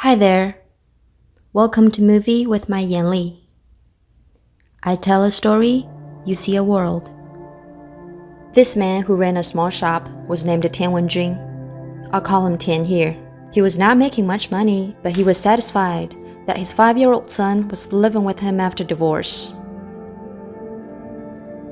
Hi there. Welcome to Movie with my Yan Li. I tell a story, you see a world. This man who ran a small shop was named Tian Wenjun. I'll call him Tian here. He was not making much money, but he was satisfied that his 5-year-old son was living with him after divorce.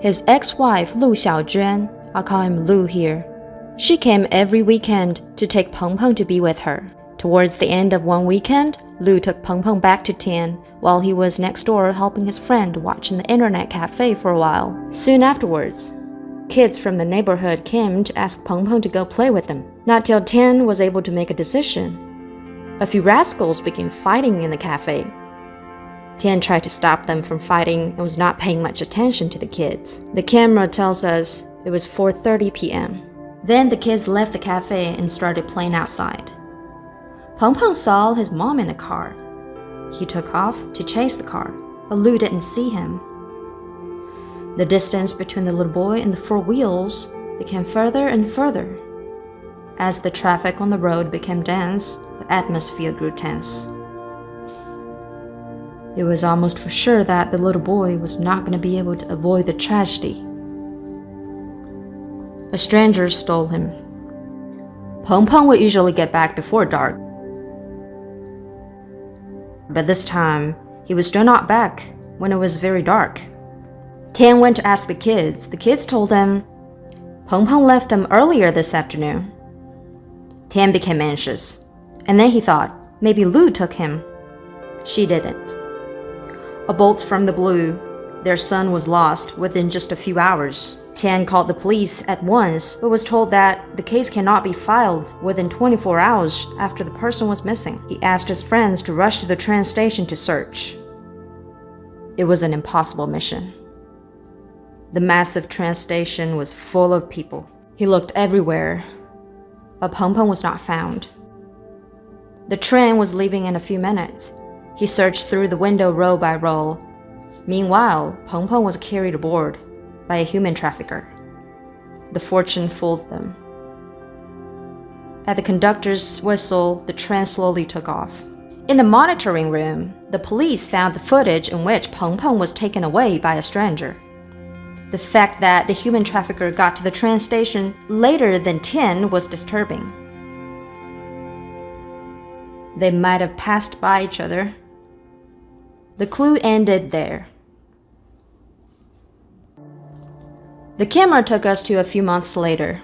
His ex-wife Lu Xiaojuan, I'll call him Lu here. She came every weekend to take Peng Peng to be with her. Towards the end of one weekend, Lu took Peng Peng back to Tian while he was next door helping his friend watch in the internet cafe for a while. Soon afterwards, kids from the neighborhood came to ask Peng Peng to go play with them. Not till Tian was able to make a decision. A few rascals began fighting in the cafe. Tian tried to stop them from fighting and was not paying much attention to the kids. The camera tells us it was 4:30 p.m. Then the kids left the cafe and started playing outside. Peng Peng saw his mom in a car. He took off to chase the car, but Lu didn't see him. The distance between the little boy and the 4 wheels became further and further. As the traffic on the road became dense, the atmosphere grew tense. It was almost for sure that the little boy was not going to be able to avoid the tragedy. A stranger stole him. Peng Peng would usually get back before dark. But this time, he was still not back when it was very dark. Tian went to ask the kids. The kids told him, Peng Peng left him earlier this afternoon. Tian became anxious, and then he thought, maybe Lu took him. She didn't. A bolt from the blue, their son was lost within just a few hours. Tian called the police at once, but was told that the case cannot be filed within 24 hours after the person was missing. He asked his friends to rush to the train station to search. It was an impossible mission. The massive train station was full of people. He looked everywhere, but Peng Peng was not found. The train was leaving in a few minutes. He searched through the window row by row. Meanwhile, Peng Peng was carried aboard by a human trafficker. The fortune fooled them. At the conductor's whistle, the train slowly took off. In the monitoring room, the police found the footage in which Peng Peng was taken away by a stranger. The fact that the human trafficker got to the train station later than Tian was disturbing. They might have passed by each other. The clue ended there. The camera took us to a few months later.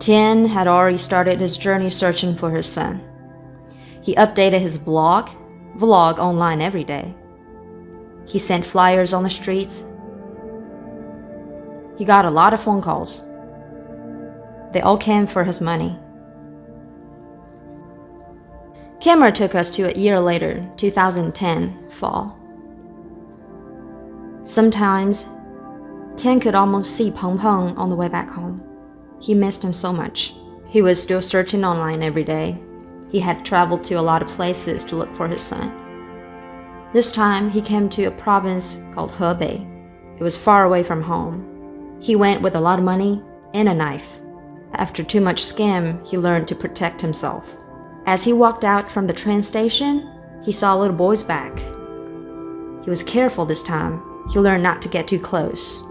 Tian had already started his journey searching for his son. He updated his vlog online every day. He sent flyers on the streets. He got a lot of phone calls. They all came for his money. Camera took us to a year later, 2010, fall. Sometimes, Tian could almost see Peng Peng on the way back home. He missed him so much. He was still searching online every day. He had traveled to a lot of places to look for his son. This time, he came to a province called Hebei. It was far away from home. He went with a lot of money and a knife. After too much scam, he learned to protect himself. As he walked out from the train station, he saw a little boy's back. He was careful this time. He learned not to get too close.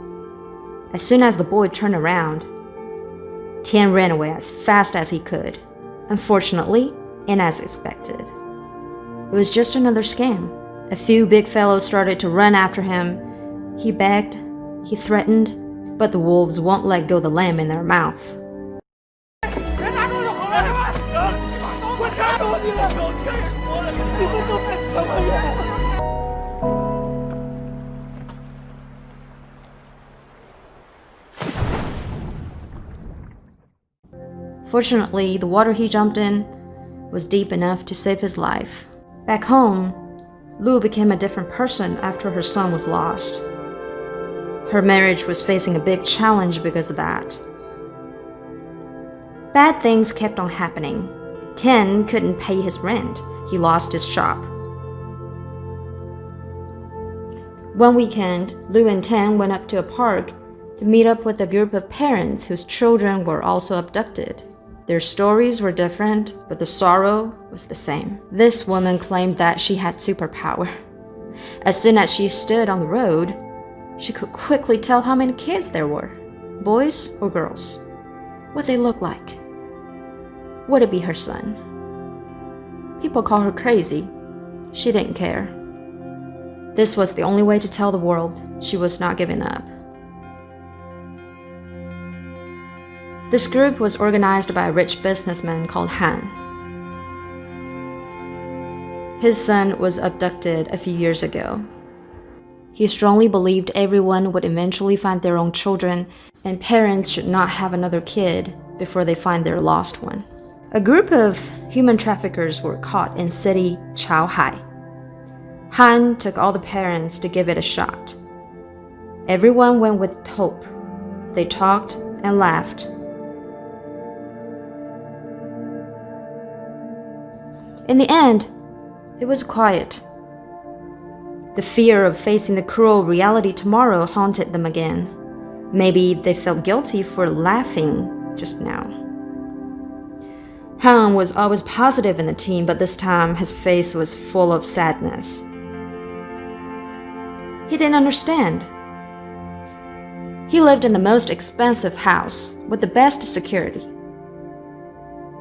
As soon as the boy turned around, Tian ran away as fast as he could. Unfortunately, and as expected. It was just another scam. A few big fellows started to run after him. He begged, he threatened, but the wolves won't let go the lamb in their mouth. Fortunately, the water he jumped in was deep enough to save his life. Back home, Lu became a different person after her son was lost. Her marriage was facing a big challenge because of that. Bad things kept on happening. Tian couldn't pay his rent. He lost his shop. One weekend, Lu and Tian went up to a park to meet up with a group of parents whose children were also abducted. Their stories were different, but the sorrow was the same. This woman claimed that she had superpower. As soon as she stood on the road, she could quickly tell how many kids there were, boys or girls, what they looked like. Would it be her son? People call her crazy. She didn't care. This was the only way to tell the world she was not giving up. This group was organized by a rich businessman called Han. His son was abducted a few years ago. He strongly believed everyone would eventually find their own children, and parents should not have another kid before they find their lost one. A group of human traffickers were caught in city Chaohai. Han took all the parents to give it a shot. Everyone went with hope. They talked and laughed. In the end, it was quiet. The fear of facing the cruel reality tomorrow haunted them again. Maybe they felt guilty for laughing just now. Han was always positive in the team, but this time his face was full of sadness. He didn't understand. He lived in the most expensive house with the best security.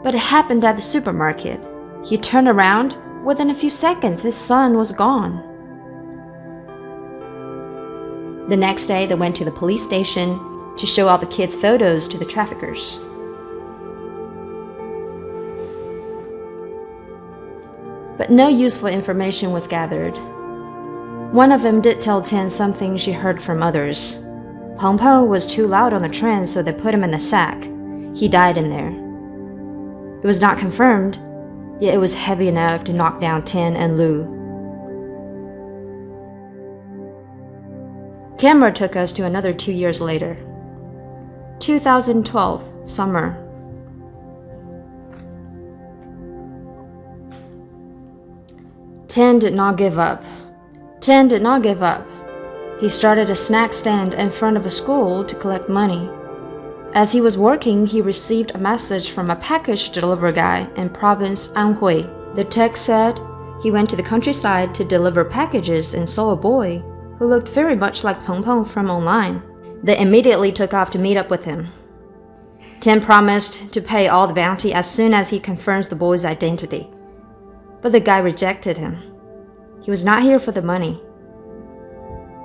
But it happened at the supermarket. He turned around. Within a few seconds, his son was gone. The next day, they went to the police station to show all the kids' photos to the traffickers. But no useful information was gathered. One of them did tell Tian something she heard from others. Peng Peng was too loud on the train, so they put him in a sack. He died in there. It was not confirmed, yet it was heavy enough to knock down Tian and Lu. Camera took us to another 2 years later. 2012, summer. Tian did not give up. Tian did not give up. He started a snack stand in front of a school to collect money. As he was working, he received a message from a package delivery guy in province Anhui. The text said he went to the countryside to deliver packages and saw a boy who looked very much like Peng Peng from online. They immediately took off to meet up with him. Tian promised to pay all the bounty as soon as he confirms the boy's identity. But the guy rejected him. He was not here for the money.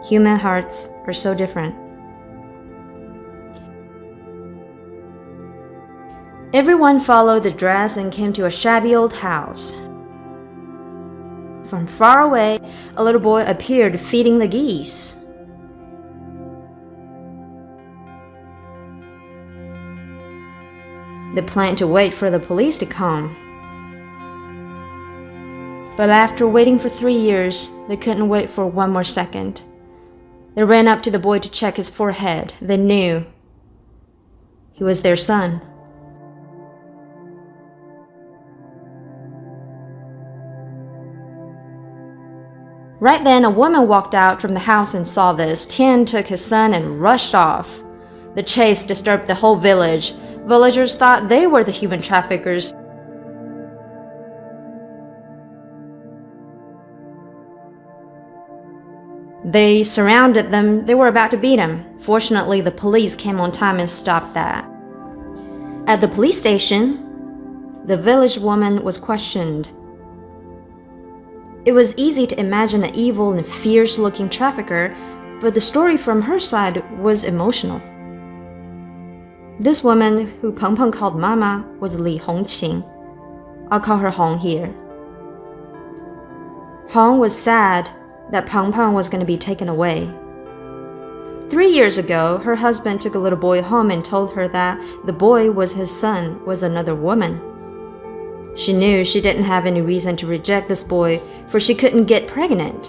Human hearts are so different. Everyone followed the dress and came to a shabby old house. From far away, a little boy appeared feeding the geese. They planned to wait for the police to come. But after waiting for 3 years, they couldn't wait for one more second. They ran up to the boy to check his forehead. They knew he was their son. Right then, a woman walked out from the house and saw this. Tian took his son and rushed off. The chase disturbed the whole village. Villagers thought they were the human traffickers. They surrounded them. They were about to beat him. Fortunately, the police came on time and stopped that. At the police station, the village woman was questioned. It was easy to imagine an evil and fierce-looking trafficker, but the story from her side was emotional. This woman, who Peng Peng called Mama, was Li Hongqing. I'll call her Hong here. Hong was sad that Peng Peng was going to be taken away. 3 years ago, her husband took a little boy home and told her that the boy was his son, was another woman. She knew she didn't have any reason to reject this boy, for she couldn't get pregnant.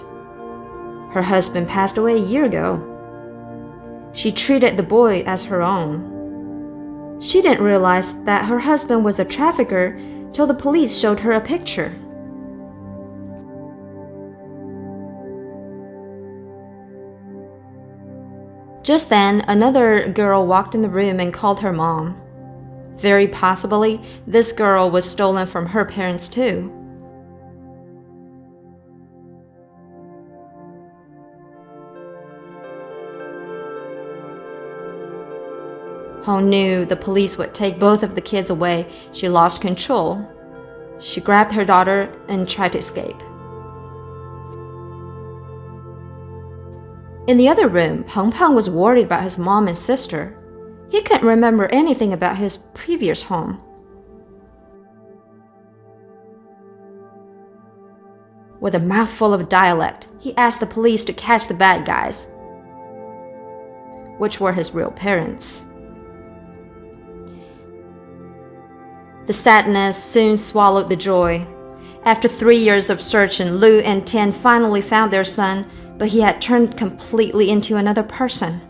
Her husband passed away a year ago. She treated the boy as her own. She didn't realize that her husband was a trafficker till the police showed her a picture. Just then, another girl walked in the room and called her mom. Very possibly, this girl was stolen from her parents too. Hong knew the police would take both of the kids away. She lost control. She grabbed her daughter and tried to escape. In the other room, Peng Peng was worried about his mom and sister. He couldn't remember anything about his previous home. With a mouthful of dialect, he asked the police to catch the bad guys, which were his real parents. The sadness soon swallowed the joy. After 3 years of searching, Lu and Tian finally found their son, but he had turned completely into another person.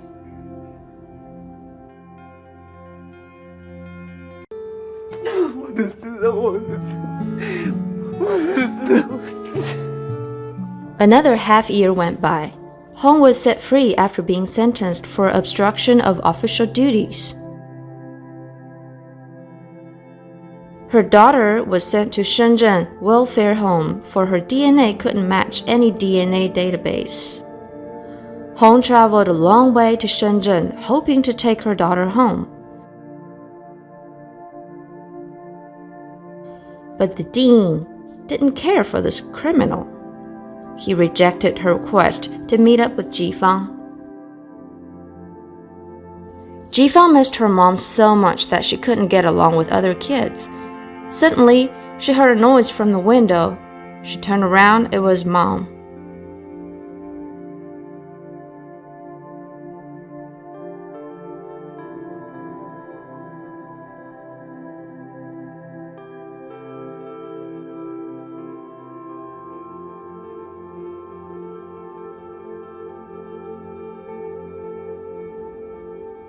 Another half year went by. Hong was set free after being sentenced for obstruction of official duties. Her daughter was sent to Shenzhen welfare home for her DNA couldn't match any DNA database. Hong traveled a long way to Shenzhen hoping to take her daughter home. But the dean didn't care for this criminal. He rejected her request to meet up with Jifang. Jifang missed her mom so much that she couldn't get along with other kids. Suddenly, she heard a noise from the window. She turned around, it was Mom.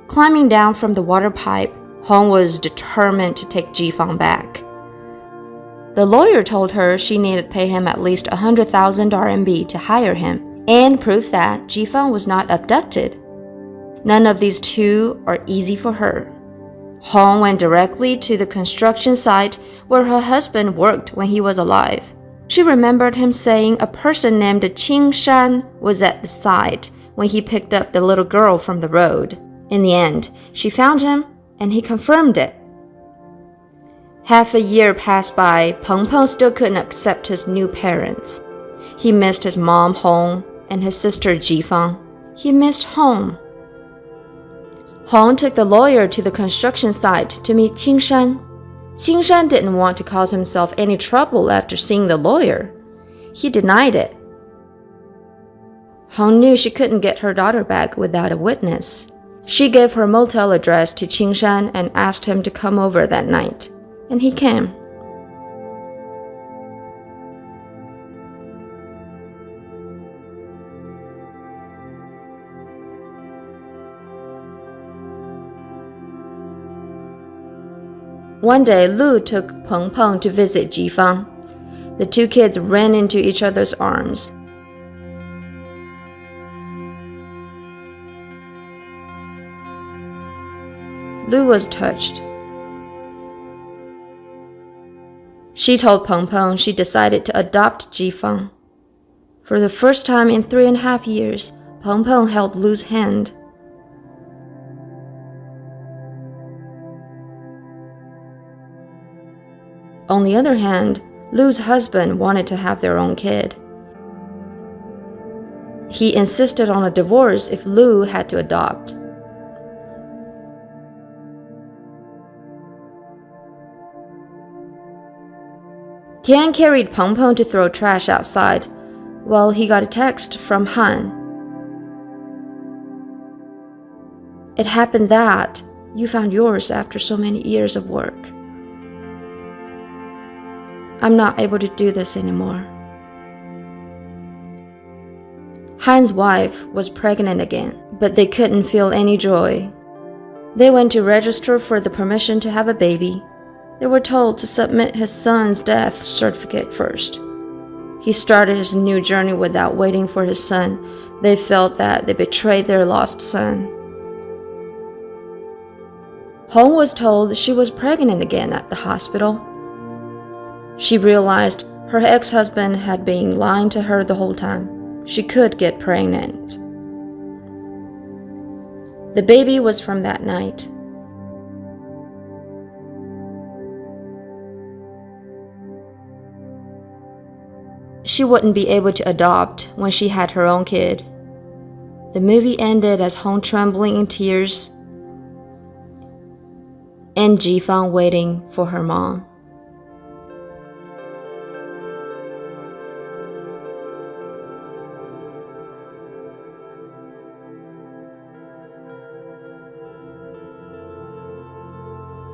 Climbing down from the water pipe, Hong was determined to take Jifang back. The lawyer told her she needed to pay him at least 100,000 RMB to hire him and prove that Jifang was not abducted. None of these two are easy for her. Hong went directly to the construction site where her husband worked when he was alive. She remembered him saying a person named Qing Shan was at the site when he picked up the little girl from the road. In the end, she found him and he confirmed it. Half a year passed by, Peng Peng still couldn't accept his new parents. He missed his mom, Hong, and his sister, Jifang. He missed home. Hong took the lawyer to the construction site to meet Qing Shan. Qing Shan didn't want to cause himself any trouble after seeing the lawyer. He denied it. Hong knew she couldn't get her daughter back without a witness. She gave her motel address to Qing Shan and asked him to come over that night. And he came. One day, Lu took Peng Peng to visit Jifang. The two kids ran into each other's arms. Lu was touched. She told Peng Peng she decided to adopt Jifang. For the first time in 3.5 years, Peng Peng held Lu's hand. On the other hand, Lu's husband wanted to have their own kid. He insisted on a divorce if Lu had to adopt. Tian carried Peng Peng to throw trash outside, while he got a text from Han. It happened that you found yours after so many years of work. I'm not able to do this anymore. Han's wife was pregnant again, but they couldn't feel any joy. They went to register for the permission to have a baby. They were told to submit his son's death certificate first. He started his new journey without waiting for his son. They felt that they betrayed their lost son. Hong was told she was pregnant again at the hospital. She realized her ex-husband had been lying to her the whole time. She could get pregnant. The baby was from that night. She wouldn't be able to adopt when she had her own kid. The movie ended as Hong trembling in tears and Jifang waiting for her mom.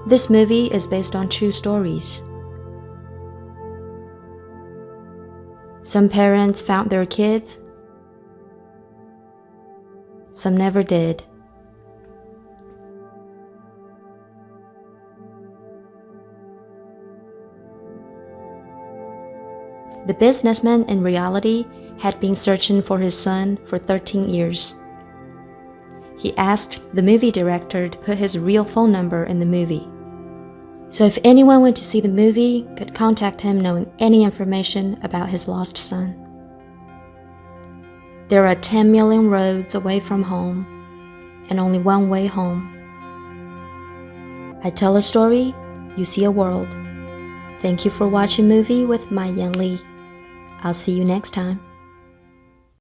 This movie is based on true stories. Some parents found their kids. Some never did. The businessman in reality had been searching for his son for 13 years. He asked the movie director to put his real phone number in the movie. So if anyone went to see the movie, could contact him knowing any information about his lost son. There are 10 million roads away from home, and only one way home. I tell a story, you see a world. Thank you for watching Movie with my Yan Li. I'll see you next time.